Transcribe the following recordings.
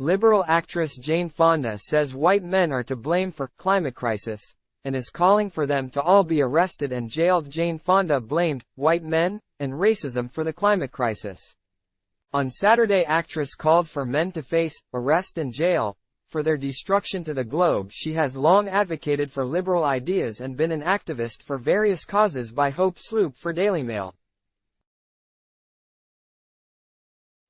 Liberal actress Jane Fonda says white men are to blame for climate crisis, and is calling for them to all be arrested and jailed. Jane Fonda blamed white men and racism for the climate crisis. On Saturday, actress called for men to face arrest and jail for their destruction to the globe. She has long advocated for liberal ideas and been an activist for various causes. By Hope Sloop for Daily Mail.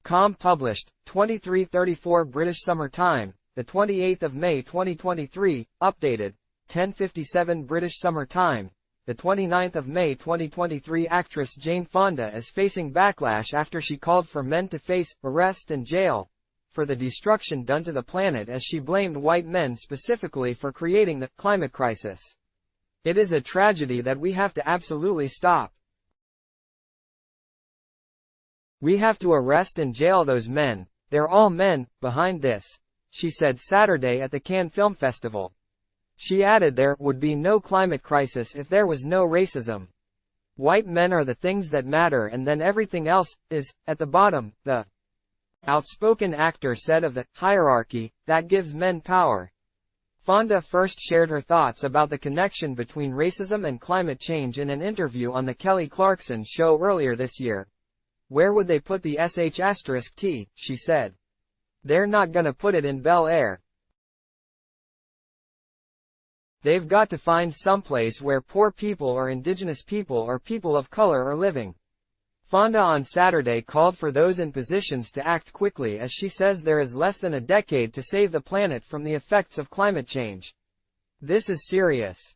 Com published, 23:34 British Summer Time, the 28th of May 2023, updated, 10:57 British Summer Time, the 29th of May 2023. Actress Jane Fonda is facing backlash after she called for men to face arrest and jail for the destruction done to the planet, as she blamed white men specifically for creating the climate crisis. "It is a tragedy that we have to absolutely stop. We have to arrest and jail those men. They're all men behind this," she said Saturday at the Cannes Film Festival. She added there would be no climate crisis if there was no racism. "White men are the things that matter, and then everything else is at the bottom," the outspoken actor said of the hierarchy that gives men power. Fonda first shared her thoughts about the connection between racism and climate change in an interview on The Kelly Clarkson Show earlier this year. "Where would they put the sh*T, she said. "They're not gonna put it in Bel Air. They've got to find someplace where poor people or indigenous people or people of color are living." Fonda on Saturday called for those in positions to act quickly, as she says there is less than a decade to save the planet from the effects of climate change. "This is serious.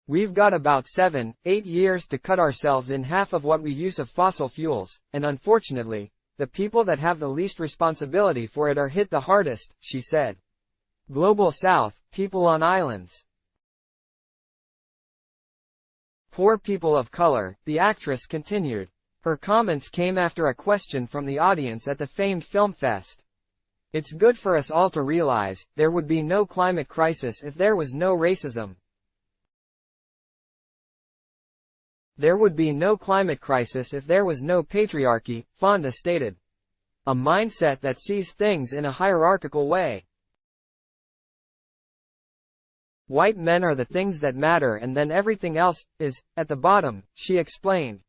We've got about 7-8 years to cut ourselves in half of what we use of fossil fuels, and unfortunately, the people that have the least responsibility for it are hit the hardest," she said. "Global South, people on islands. Poor people of color," the actress continued. Her comments came after a question from the audience at the famed film fest. "It's good for us all to realize, there would be no climate crisis if there was no racism. There would be no climate crisis if there was no patriarchy," Fonda stated. "A mindset that sees things in a hierarchical way. White men are the things that matter, and then everything else is at the bottom," she explained.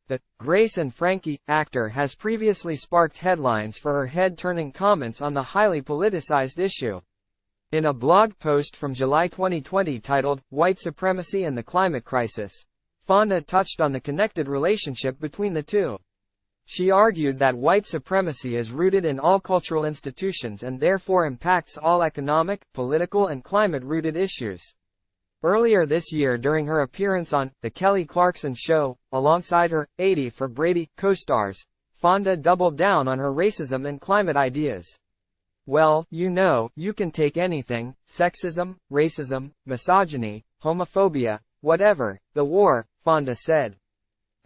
The Grace and Frankie actor has previously sparked headlines for her head-turning comments on the highly politicized issue. In a blog post from July 2020 titled, "White Supremacy and the Climate Crisis," Fonda touched on the connected relationship between the two. She argued that white supremacy is rooted in all cultural institutions and therefore impacts all economic, political and climate-rooted issues. Earlier this year, during her appearance on The Kelly Clarkson Show, alongside her 80 for Brady co-stars, Fonda doubled down on her racism and climate ideas. "Well, you can take anything, sexism, racism, misogyny, homophobia, whatever, the war," Fonda said.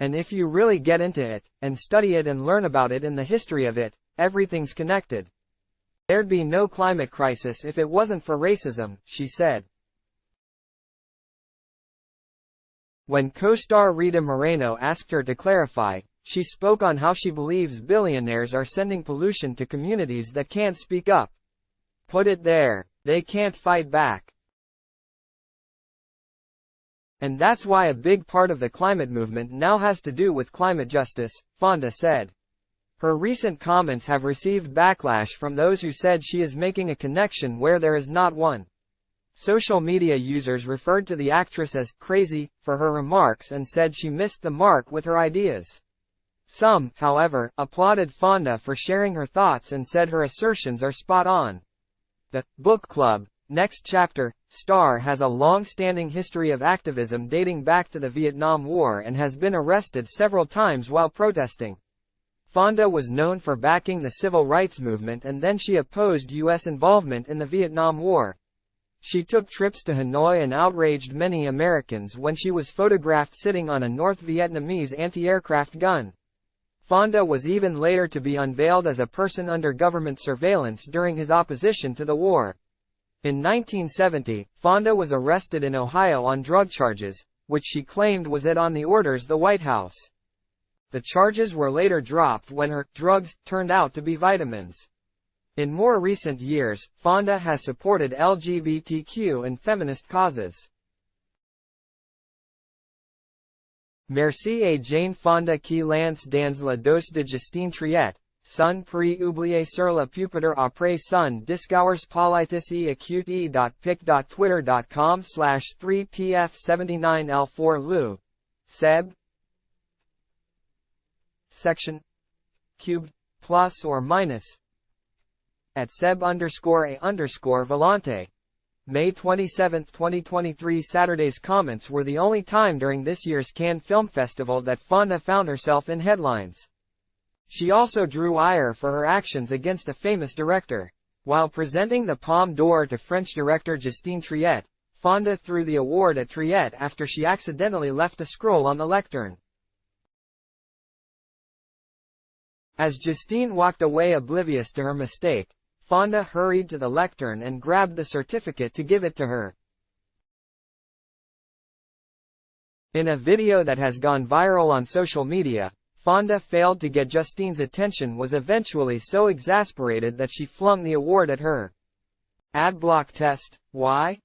"And if you really get into it, and study it and learn about it and the history of it, everything's connected. There'd be no climate crisis if it wasn't for racism," she said. When co-star Rita Moreno asked her to clarify, she spoke on how she believes billionaires are sending pollution to communities that can't speak up. "Put it there. They can't fight back. And that's why a big part of the climate movement now has to do with climate justice," Fonda said. Her recent comments have received backlash from those who said she is making a connection where there is not one. Social media users referred to the actress as crazy for her remarks and said she missed the mark with her ideas. Some, however, applauded Fonda for sharing her thoughts and said her assertions are spot on. The book club, Next Chapter star has a long-standing history of activism dating back to the Vietnam War and has been arrested several times while protesting. Fonda was known for backing the civil rights movement, and then she opposed U.S. involvement in the Vietnam War. She took trips to Hanoi and outraged many Americans when she was photographed sitting on a North Vietnamese anti-aircraft gun. Fonda was even later to be unveiled as a person under government surveillance during his opposition to the war. In 1970, Fonda was arrested in Ohio on drug charges, which she claimed was on the orders of the White House. The charges were later dropped when her drugs turned out to be vitamins. In more recent years, Fonda has supported LGBTQ and feminist causes. Merci à Jane Fonda qui lance dans la dose de Justine Triet, son prix oublié sur le pupitre après son discours politique pic.twitter.com/3pf79l4 Lou. Seb. Section. Cubed. Plus or minus. At Seb_A_Volante. May 27, 2023. Saturday's comments were the only time during this year's Cannes Film Festival that Fonda found herself in headlines. She also drew ire for her actions against a famous director. While presenting the Palme d'Or to French director Justine Triet, Fonda threw the award at Triet after she accidentally left a scroll on the lectern. As Justine walked away oblivious to her mistake, Fonda hurried to the lectern and grabbed the certificate to give it to her. In a video that has gone viral on social media, Fonda failed to get Justine's attention, was eventually so exasperated that she flung the award at her. Ad block test. Why?